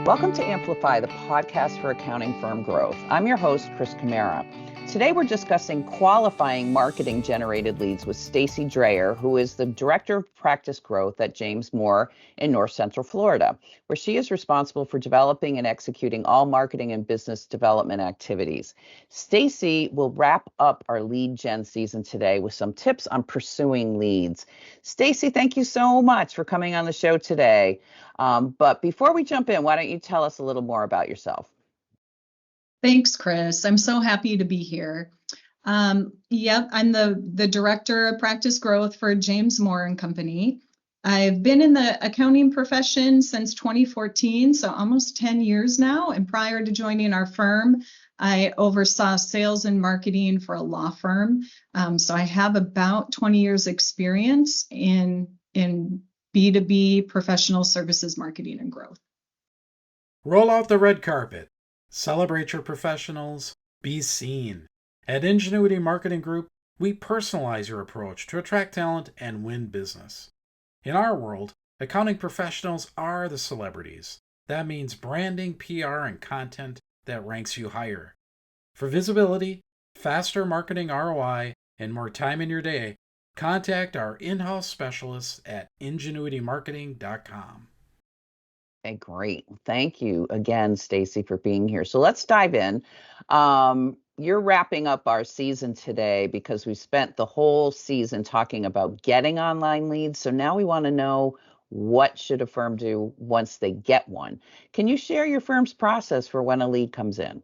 Welcome to Amplify, the podcast for accounting firm growth. I'm your host, Chris Camara. Today we're discussing qualifying marketing-generated leads with Stacy Dreher, who is the Director of Practice Growth at James Moore in North Central Florida, where she is responsible for developing and executing all marketing and business development activities. Stacy will wrap up our lead gen season today with some tips on pursuing leads. Stacy, thank you so much for coming on the show today. But before we jump in, why don't you tell us a little more about yourself? Thanks, Chris. I'm so happy to be here. I'm the Director of Practice Growth for James Moore and Company. I've been in the accounting profession since 2014, so almost 10 years now. And prior to joining our firm, I oversaw sales and marketing for a law firm. So I have about 20 years experience in B2B professional services marketing and growth. Roll out the red carpet. Celebrate your professionals. Be seen. At Ingenuity Marketing Group, we personalize your approach to attract talent and win business. In our world, accounting professionals are the celebrities. That means branding, PR, and content that ranks you higher. For visibility, faster marketing ROI, and more time in your day, contact our in-house specialists at ingenuitymarketing.com. Okay, great. Thank you again, Stacy, for being here. So let's dive in. You're wrapping up our season today because we spent the whole season talking about getting online leads. So now we want to know, what should a firm do once they get one? Can you share your firm's process for when a lead comes in?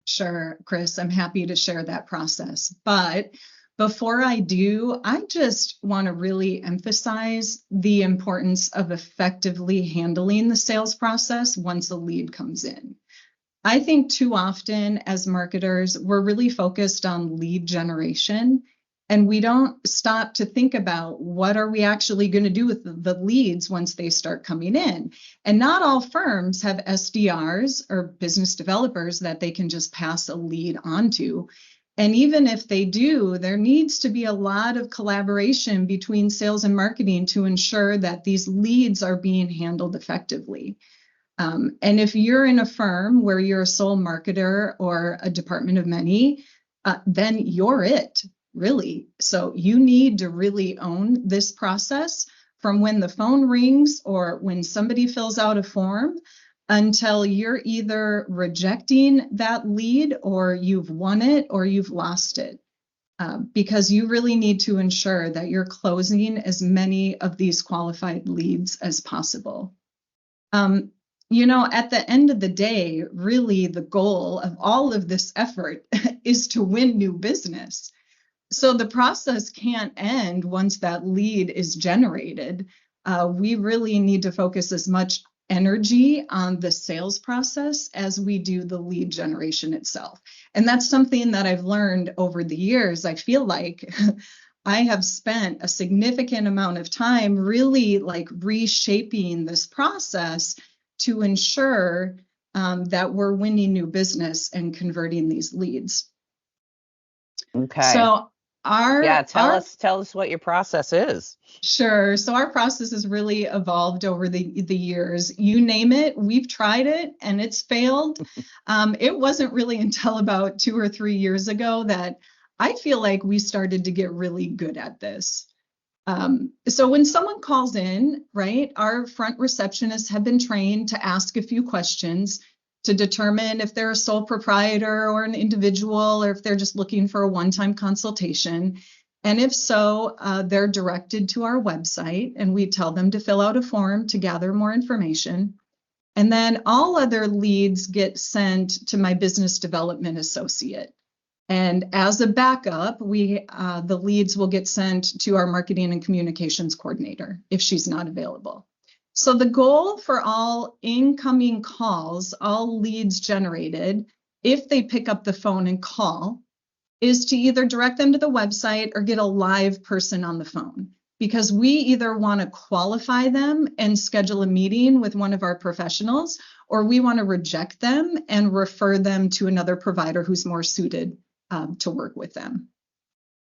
Sure, Chris, I'm happy to share that process. But before I do, I just want to really emphasize the importance of effectively handling the sales process once a lead comes in. I think too often as marketers, we're really focused on lead generation, and we don't stop to think about what are we actually going to do with the leads once they start coming in. And not all firms have SDRs or business developers that they can just pass a lead on to. And even if they do, there needs to be a lot of collaboration between sales and marketing to ensure that these leads are being handled effectively. And if you're in a firm where you're a sole marketer or a department of many, then you're it, really. So you need to really own this process from when the phone rings or when somebody fills out a form until you're either rejecting that lead or you've won it or you've lost it. Because you really need to ensure that you're closing as many of these qualified leads as possible. At the end of the day, really the goal of all of this effort is to win new business. So the process can't end once that lead is generated. We really need to focus as much energy on the sales process as we do the lead generation itself. And that's something that I've learned over the years. I feel like I have spent a significant amount of time really reshaping this process to ensure that we're winning new business and converting these leads. Okay. So tell us what your process is. Sure. So our process has really evolved over the years. You name it, we've tried it and it's failed. It wasn't really until about 2 or 3 years ago that I feel like we started to get really good at this. So when someone calls in, right, our front receptionists have been trained to ask a few questions to determine if they're a sole proprietor or an individual, or if they're just looking for a one-time consultation. And if so, they're directed to our website, and we tell them to fill out a form to gather more information. And then all other leads get sent to my business development associate. And as a backup, the leads will get sent to our marketing and communications coordinator if she's not available. So the goal for all incoming calls, all leads generated, if they pick up the phone and call, is to either direct them to the website or get a live person on the phone, because we either want to qualify them and schedule a meeting with one of our professionals, or we want to reject them and refer them to another provider who's more suited to work with them.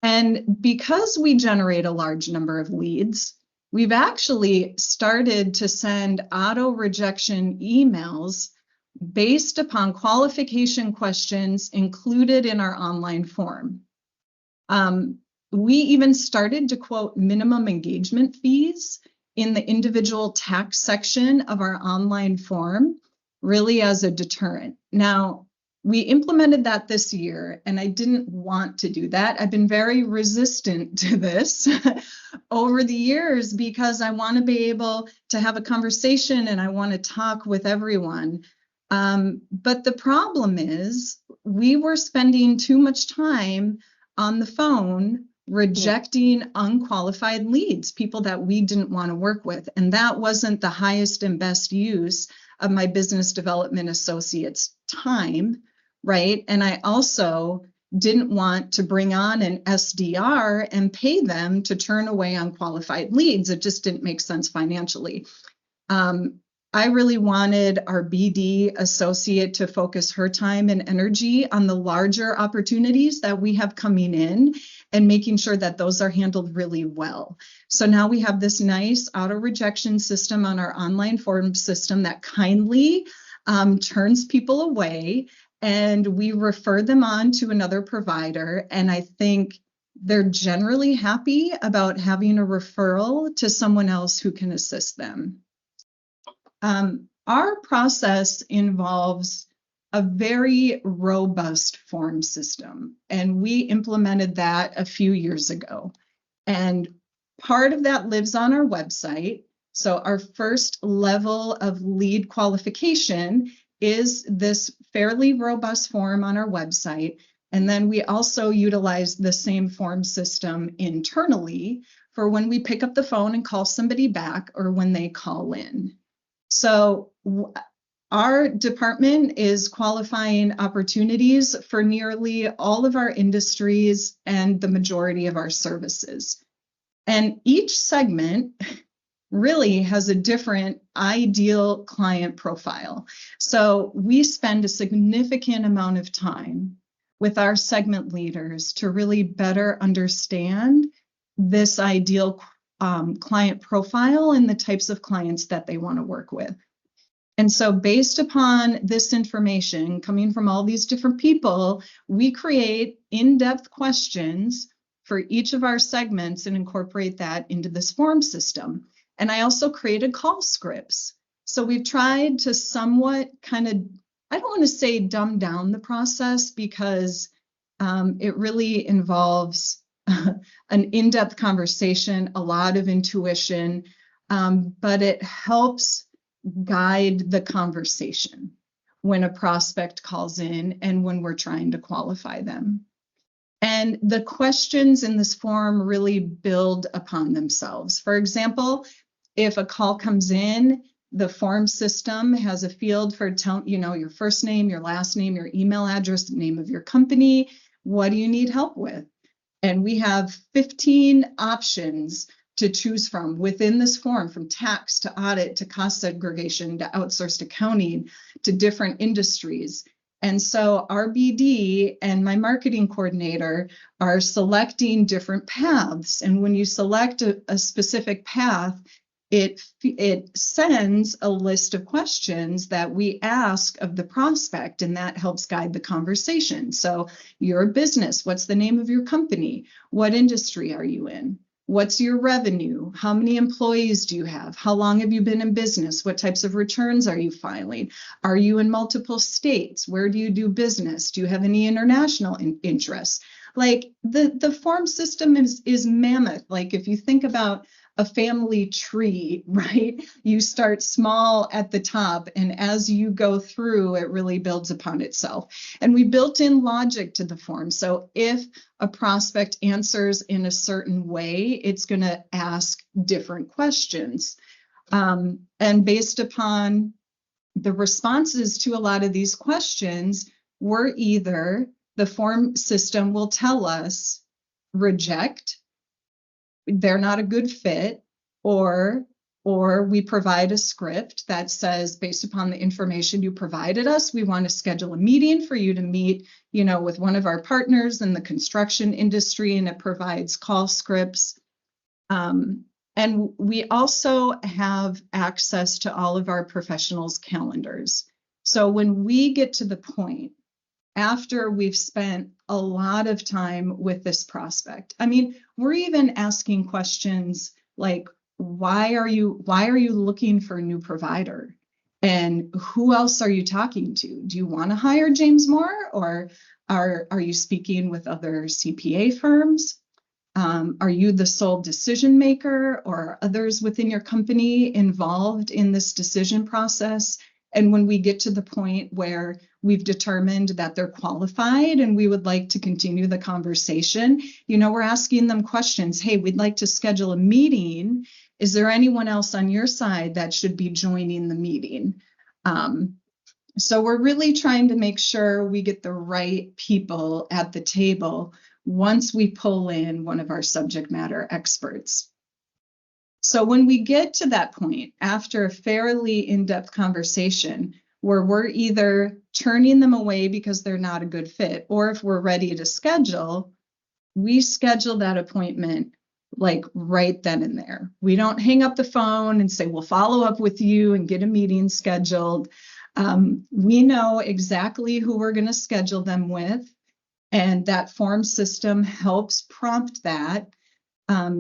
And because we generate a large number of leads, We've actually started to send auto rejection emails based upon qualification questions included in our online form. We even started to quote minimum engagement fees in the individual tax section of our online form, really as a deterrent. Now, we implemented that this year, and I didn't want to do that. I've been very resistant to this over the years because I want to be able to have a conversation and I want to talk with everyone. But the problem is we were spending too much time on the phone rejecting unqualified leads, people that we didn't want to work with. And that wasn't the highest and best use of my business development associate's time, right? And I also didn't want to bring on an SDR and pay them to turn away unqualified leads. It just didn't make sense financially. I really wanted our BD associate to focus her time and energy on the larger opportunities that we have coming in and making sure that those are handled really well. So now we have this nice auto rejection system on our online form system that kindly turns people away, and we refer them on to another provider. And I think they're generally happy about having a referral to someone else who can assist them. Our process involves a very robust form system, and we implemented that a few years ago. And part of that lives on our website. So our first level of lead qualification is this fairly robust form on our website. And then we also utilize the same form system internally for when we pick up the phone and call somebody back or when they call in. So our department is qualifying opportunities for nearly all of our industries and the majority of our services. And each segment really has a different ideal client profile. So we spend a significant amount of time with our segment leaders to really better understand this ideal client profile and the types of clients that they want to work with. And so based upon this information coming from all these different people, we create in-depth questions for each of our segments and incorporate that into this form system. And I also created call scripts. So we've tried to somewhat kind of, I don't want to say dumb down the process because it really involves an in-depth conversation, a lot of intuition, but it helps guide the conversation when a prospect calls in and when we're trying to qualify them. And the questions in this form really build upon themselves. For example, if a call comes in, the form system has a field for your first name, your last name, your email address, name of your company. What do you need help with? And we have 15 options to choose from within this form, from tax to audit to cost segregation to outsourced accounting to different industries. And so our BD and my marketing coordinator are selecting different paths. And when you select a specific path, it sends a list of questions that we ask of the prospect, and that helps guide the conversation. So your business, what's the name of your company? What industry are you in? What's your revenue? How many employees do you have? How long have you been in business? What types of returns are you filing? Are you in multiple states? Where do you do business? Do you have any international interests? Like the form system is mammoth. Like if you think about a family tree, right? You start small at the top, and as you go through, it really builds upon itself. And we built in logic to the form. So if a prospect answers in a certain way, it's going to ask different questions. And based upon the responses to a lot of these questions, we're either, the form system will tell us, reject, they're not a good fit, or we provide a script that says, based upon the information you provided us, we want to schedule a meeting for you to meet, with one of our partners in the construction industry, and it provides call scripts. And And we also have access to all of our professionals' calendars. So when we get to the point after we've spent a lot of time with this prospect, I mean, we're even asking questions like, why are you looking for a new provider? And who else are you talking to? Do you want to hire James Moore, or are you speaking with other CPA firms? Are you the sole decision maker, or are others within your company involved in this decision process? And when we get to the point where we've determined that they're qualified and we would like to continue the conversation, we're asking them questions. Hey, we'd like to schedule a meeting. Is there anyone else on your side that should be joining the meeting? So we're really trying to make sure we get the right people at the table once we pull in one of our subject matter experts. So when we get to that point, after a fairly in-depth conversation, where we're either turning them away because they're not a good fit, or if we're ready to schedule, we schedule that appointment like right then and there. We don't hang up the phone and say, we'll follow up with you and get a meeting scheduled. We know exactly who we're going to schedule them with. And that form system helps prompt that,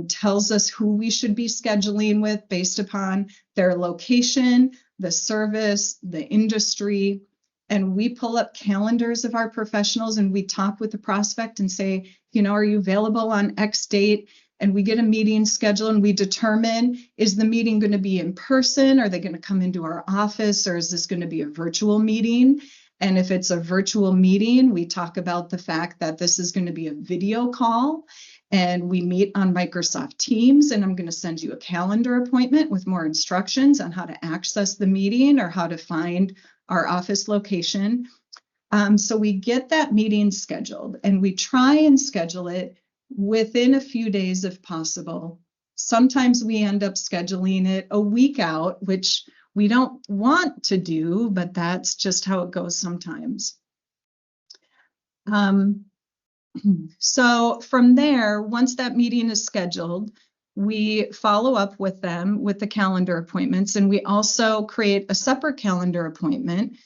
tells us who we should be scheduling with based upon their location, the service, the industry. And we pull up calendars of our professionals and we talk with the prospect and say, are you available on X date? And we get a meeting scheduled and we determine, is the meeting going to be in person? Are they going to come into our office, or is this going to be a virtual meeting? And if it's a virtual meeting, we talk about the fact that this is going to be a video call and we meet on Microsoft Teams, and I'm going to send you a calendar appointment with more instructions on how to access the meeting or how to find our office location. So we get that meeting scheduled and we try and schedule it within a few days if possible. Sometimes we end up scheduling it a week out, which we don't want to do, but that's just how it goes sometimes. So from there, once that meeting is scheduled, we follow up with them with the calendar appointments, and we also create a separate calendar appointment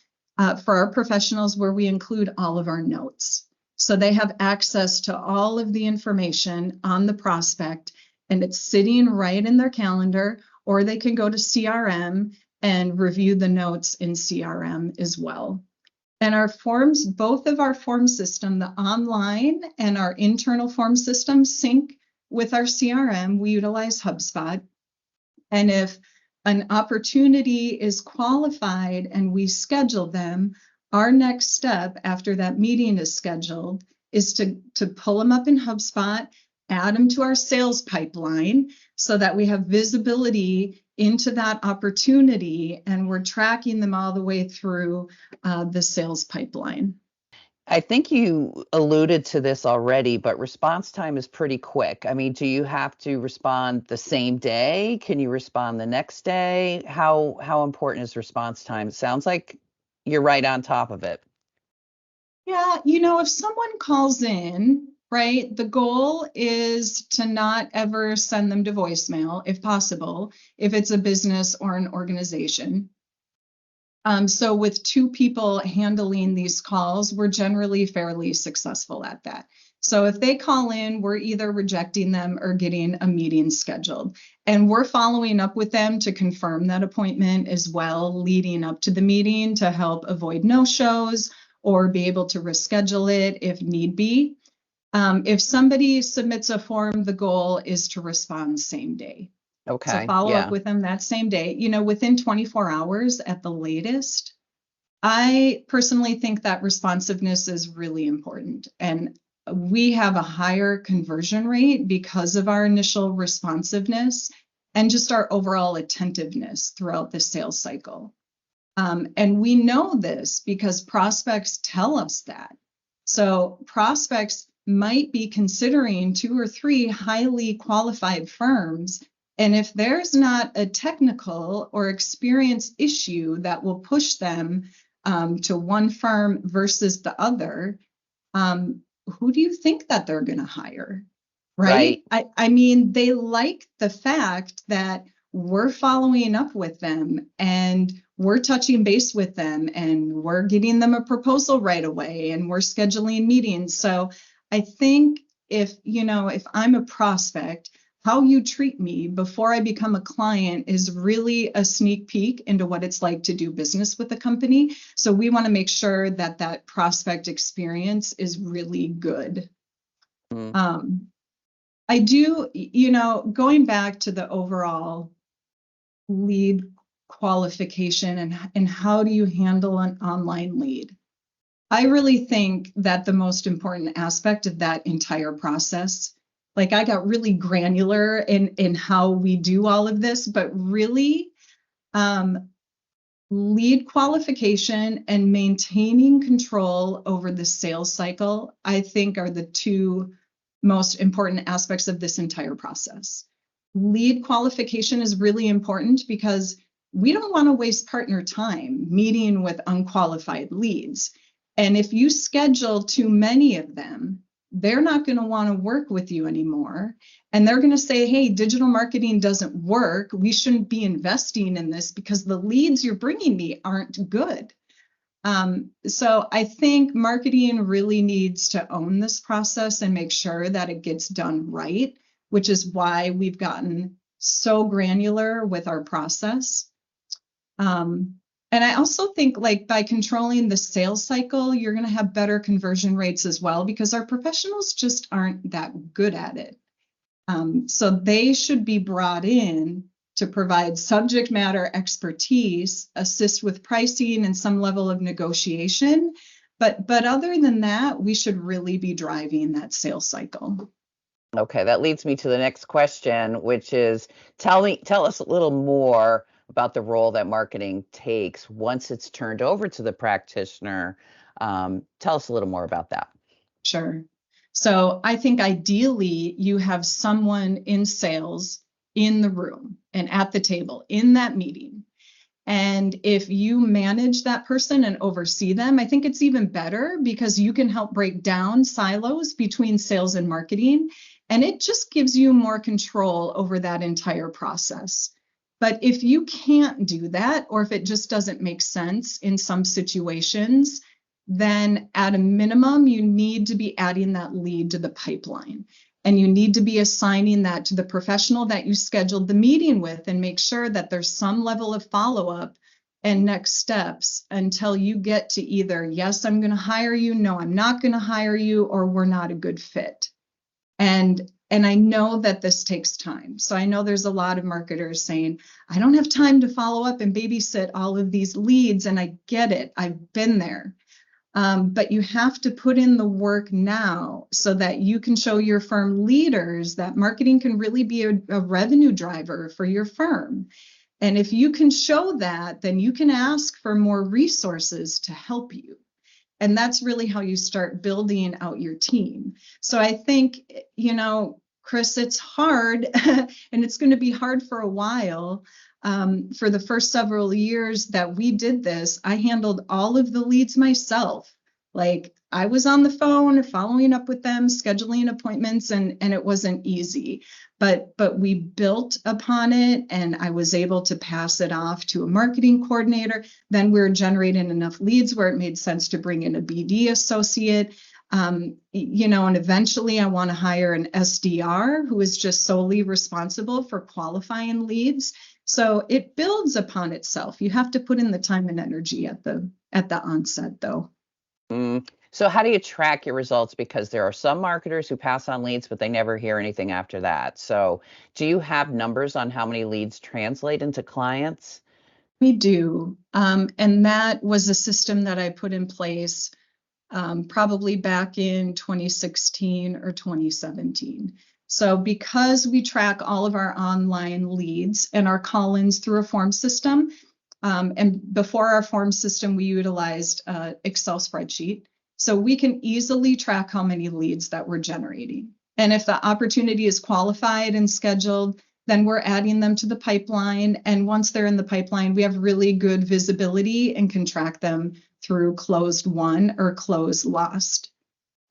for our professionals where we include all of our notes. So they have access to all of the information on the prospect, and it's sitting right in their calendar, or they can go to CRM and review the notes in CRM as well. And our forms, both of our form system, the online and our internal form system, sync with our CRM. We utilize HubSpot. And if an opportunity is qualified and we schedule them, our next step after that meeting is scheduled is to pull them up in HubSpot, add them to our sales pipeline so that we have visibility into that opportunity and we're tracking them all the way through the sales pipeline. I think you alluded to this already, but response time is pretty quick. I mean, do you have to respond the same day? Can you respond the next day? How important is response time? It sounds like you're right on top of it. Yeah, if someone calls in, right, the goal is to not ever send them to voicemail, if possible, if it's a business or an organization. So with two people handling these calls, we're generally fairly successful at that. So if they call in, we're either rejecting them or getting a meeting scheduled. And we're following up with them to confirm that appointment as well, leading up to the meeting to help avoid no-shows or be able to reschedule it if need be. If somebody submits a form, the goal is to respond same day. Okay. So follow up with them that same day, within 24 hours at the latest. I personally think that responsiveness is really important. And we have a higher conversion rate because of our initial responsiveness and just our overall attentiveness throughout the sales cycle. And we know this because prospects tell us that. So prospects might be considering 2 or 3 highly qualified firms. And if there's not a technical or experience issue that will push them to one firm versus the other, who do you think that they're going to hire? right? I mean, they like the fact that we're following up with them and we're touching base with them and we're getting them a proposal right away and we're scheduling meetings. So I think if I'm a prospect, how you treat me before I become a client is really a sneak peek into what it's like to do business with the company. So we want to make sure that that prospect experience is really good. Mm. I do, going back to the overall lead qualification and how do you handle an online lead? I really think that the most important aspect of that entire process, like I got really granular in how we do all of this, but really lead qualification and maintaining control over the sales cycle, I think are the two most important aspects of this entire process. Lead qualification is really important because we don't want to waste partner time meeting with unqualified leads. And if you schedule too many of them, they're not going to want to work with you anymore. And they're going to say, hey, digital marketing doesn't work. We shouldn't be investing in this because the leads you're bringing me aren't good. So I think marketing really needs to own this process and make sure that it gets done right, which is why we've gotten so granular with our process. And I also think like by controlling the sales cycle, you're going to have better conversion rates as well, because our professionals just aren't that good at it. So they should be brought in to provide subject matter expertise, assist with pricing and some level of negotiation. But other than that, we should really be driving that sales cycle. Okay, that leads me to the next question, which is tell us a little more about the role that marketing takes once it's turned over to the practitioner. Tell us a little more about that. Sure. So I think ideally you have someone in sales in the room and at the table in that meeting. And if you manage that person and oversee them, I think it's even better because you can help break down silos between sales and marketing. And it just gives you more control over that entire process. But if you can't do that, or if it just doesn't make sense in some situations, then at a minimum, you need to be adding that lead to the pipeline. And you need to be assigning that to the professional that you scheduled the meeting with and make sure that there's some level of follow-up and next steps until you get to either, yes, I'm going to hire you, no, I'm not going to hire you, or we're not a good fit. And I know that this takes time. So I know there's a lot of marketers saying, I don't have time to follow up and babysit all of these leads. And I get it. I've been there. But you have to put in the work now so that you can show your firm leaders that marketing can really be a revenue driver for your firm. And if you can show that, then you can ask for more resources to help you. And that's really how you start building out your team. So I think, Chris, it's hard and it's going to be hard for a while. For the first several years that we did this, I handled all of the leads myself. Like I was on the phone following up with them, scheduling appointments, and it wasn't easy. But we built upon it and I was able to pass it off to a marketing coordinator. Then we were generating enough leads where it made sense to bring in a BD associate. And eventually I want to hire an SDR who is just solely responsible for qualifying leads. So it builds upon itself. You have to put in the time and energy at the onset, though. So how do you track your results? Because there are some marketers who pass on leads, but they never hear anything after that. So do you have numbers on how many leads translate into clients? We do. And that was a system that I put in place probably back in 2016 or 2017. So because we track all of our online leads and our call-ins through a form system, and before our form system, we utilized Excel spreadsheet. So we can easily track how many leads that we're generating. And if the opportunity is qualified and scheduled, then we're adding them to the pipeline. And once they're in the pipeline, we have really good visibility and can track them through closed won or closed lost.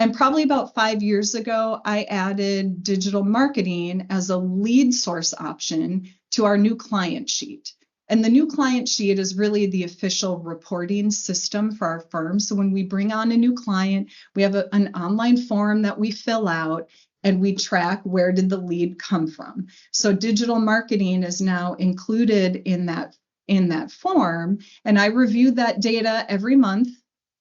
And probably about 5 years ago, I added digital marketing as a lead source option to our new client sheet. And the new client sheet is really the official reporting system for our firm. So when we bring on a new client, we have an online form that we fill out and we track where did the lead come from. So digital marketing is now included in that form. And I review that data every month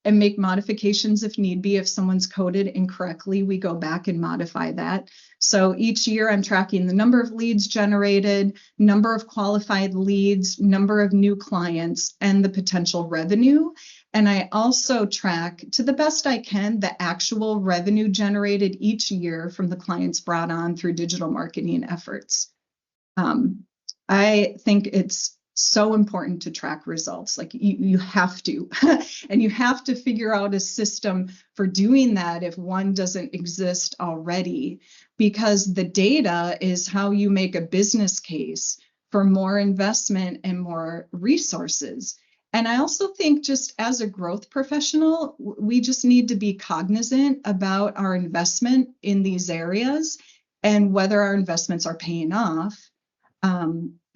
and make modifications if need be. If someone's coded incorrectly, we go back and modify that. So each year I'm tracking the number of leads generated, number of qualified leads, number of new clients, and the potential revenue. And I also track, to the best I can, the actual revenue generated each year from the clients brought on through digital marketing efforts. I think it's so important to track results. Like you have to, and you have to figure out a system for doing that if one doesn't exist already, because the data is how you make a business case for more investment and more resources. And I also think, just as a growth professional, we just need to be cognizant about our investment in these areas and whether our investments are paying off.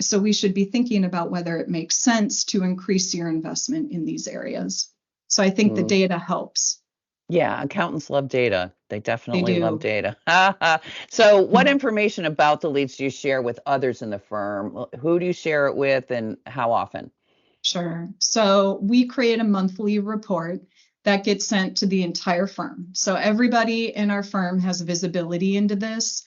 So we should be thinking about whether it makes sense to increase your investment in these areas. So I think the data helps. Yeah, accountants love data. They definitely love do. data. So what information about the leads do you share with others in the firm? Who do you share it with and how often? Sure. So we create a monthly report that gets sent to the entire firm. So everybody in our firm has visibility into this.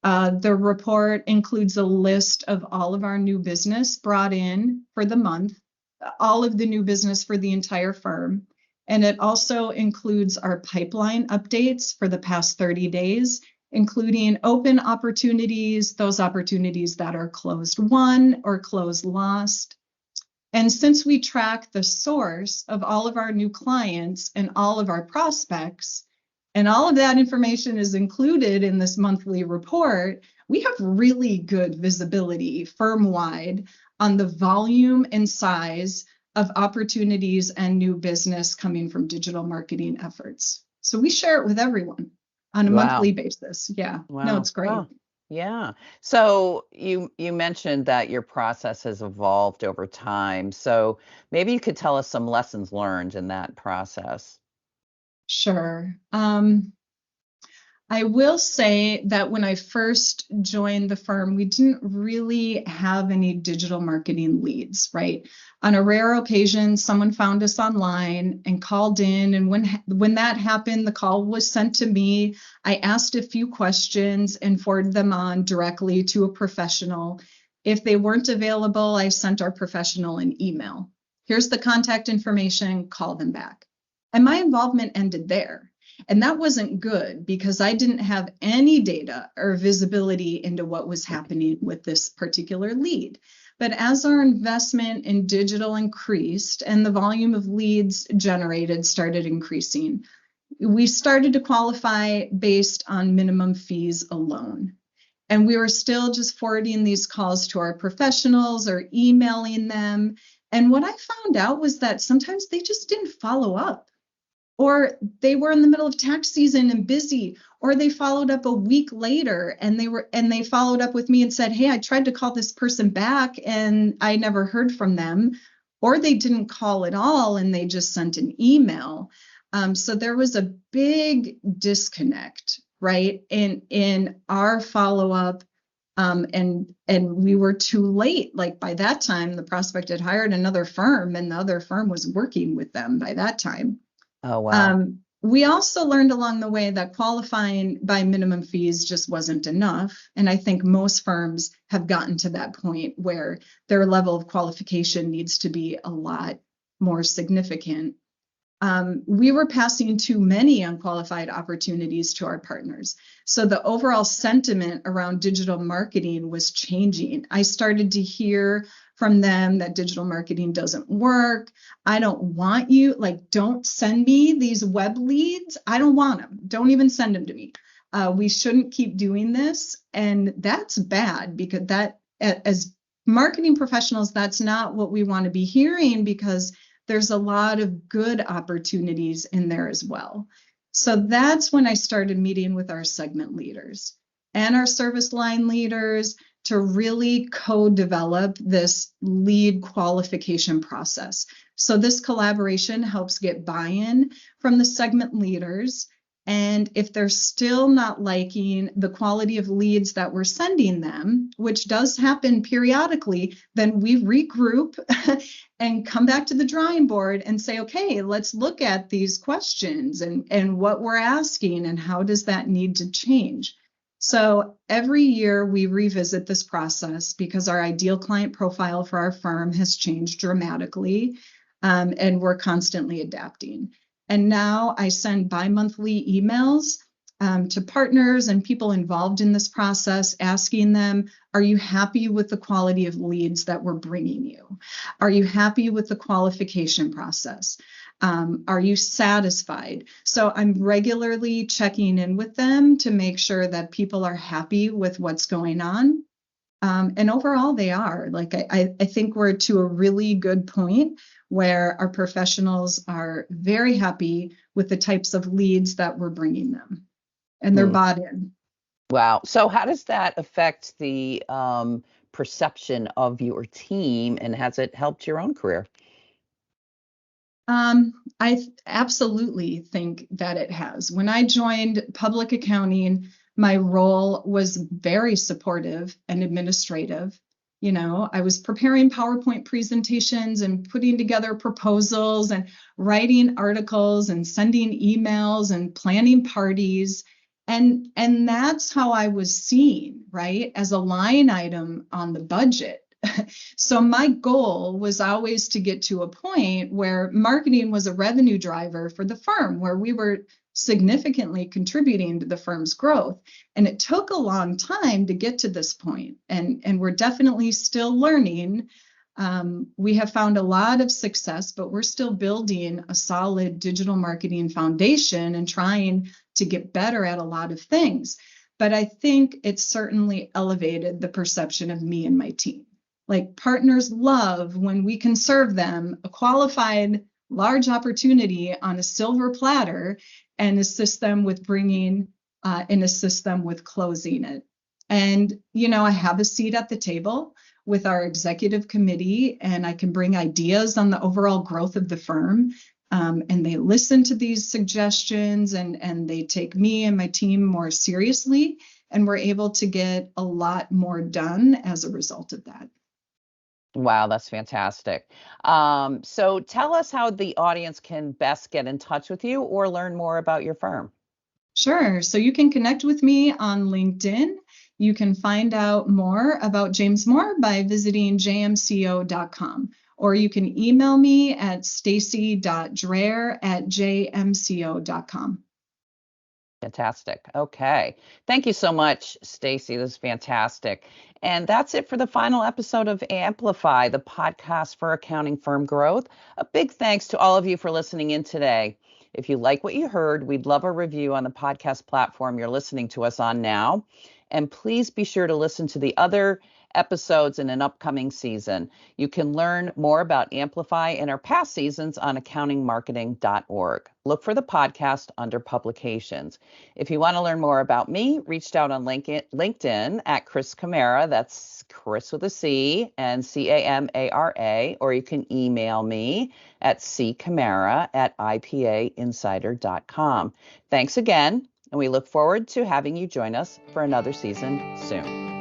The report includes a list of all of our new business brought in for the month, all of the new business for the entire firm. And it also includes our pipeline updates for the past 30 days, including open opportunities, those opportunities that are closed won or closed lost. And since we track the source of all of our new clients and all of our prospects, and all of that information is included in this monthly report, we have really good visibility firm-wide on the volume and size of opportunities and new business coming from digital marketing efforts. So we share it with everyone on a monthly basis. Yeah, no, it's great. Wow. Yeah. So you mentioned that your process has evolved over time. So maybe you could tell us some lessons learned in that process. Sure. I will say that when I first joined the firm, we didn't really have any digital marketing leads, right? On a rare occasion, someone found us online and called in. And when that happened, the call was sent to me. I asked a few questions and forwarded them on directly to a professional. If they weren't available, I sent our professional an email. Here's the contact information, call them back. And my involvement ended there. And that wasn't good because I didn't have any data or visibility into what was happening with this particular lead. But as our investment in digital increased and the volume of leads generated started increasing, we started to qualify based on minimum fees alone. And we were still just forwarding these calls to our professionals or emailing them. And what I found out was that sometimes they just didn't follow up. Or they were in the middle of tax season and busy, or they followed up a week later and they followed up with me and said, hey, I tried to call this person back and I never heard from them. Or they didn't call at all and they just sent an email. So there was a big disconnect, right, in our follow-up. And we were too late. Like by that time, the prospect had hired another firm and the other firm was working with them by that time. Oh, wow. We also learned along the way that qualifying by minimum fees just wasn't enough. And I think most firms have gotten to that point where their level of qualification needs to be a lot more significant. We were passing too many unqualified opportunities to our partners. So the overall sentiment around digital marketing was changing. I started to hear from them that digital marketing doesn't work. I don't want you, like, don't send me these web leads. I don't want them. Don't even send them to me. We shouldn't keep doing this. And that's bad because that, as marketing professionals, that's not what we want to be hearing because there's a lot of good opportunities in there as well. So that's when I started meeting with our segment leaders and our service line leaders to really co-develop this lead qualification process. So this collaboration helps get buy-in from the segment leaders. And if they're still not liking the quality of leads that we're sending them, which does happen periodically, then we regroup and come back to the drawing board and say, okay, let's look at these questions and what we're asking and how does that need to change. So every year we revisit this process because our ideal client profile for our firm has changed dramatically, and we're constantly adapting. And now I send bi-monthly emails to partners and people involved in this process, asking them, are you happy with the quality of leads that we're bringing you? Are you happy with the qualification process? Are you satisfied? So I'm regularly checking in with them to make sure that people are happy with what's going on. And overall, they are. Like, I think we're to a really good point where our professionals are very happy with the types of leads that we're bringing them, and they're bought in. Wow. So how does that affect the perception of your team, and has it helped your own career? I absolutely think that it has. When I joined public accounting, my role was very supportive and administrative. You know, I was preparing PowerPoint presentations and putting together proposals and writing articles and sending emails and planning parties. And that's how I was seen, right, as a line item on the budget. So my goal was always to get to a point where marketing was a revenue driver for the firm, where we were significantly contributing to the firm's growth. And it took a long time to get to this point. And we're definitely still learning. We have found a lot of success, but we're still building a solid digital marketing foundation and trying to get better at a lot of things. But I think it's certainly elevated the perception of me and my team. Like, partners love when we can serve them a qualified large opportunity on a silver platter and assist them with bringing and assist them with closing it. And, you know, I have a seat at the table with our executive committee, and I can bring ideas on the overall growth of the firm. And they listen to these suggestions, and they take me and my team more seriously. And we're able to get a lot more done as a result of that. Wow, that's fantastic. So tell us how the audience can best get in touch with you or learn more about your firm. Sure. So you can connect with me on LinkedIn. You can find out more about James Moore by visiting jmco.com, or you can email me at stacy.dreher@jmco.com. Fantastic. Okay. Thank you so much, Stacy. This is fantastic. And that's it for the final episode of Amplify, the podcast for accounting firm growth. A big thanks to all of you for listening in today. If you like what you heard, we'd love a review on the podcast platform you're listening to us on now. And please be sure to listen to the other episodes in an upcoming season. You can learn more about Amplify in our past seasons on accountingmarketing.org. Look for the podcast under publications. If you want to learn more about me, reach out on LinkedIn at Chris Camara. That's Chris with a C and Camara, or you can email me at ccamara@ipainsider.com. Thanks again, and we look forward to having you join us for another season soon.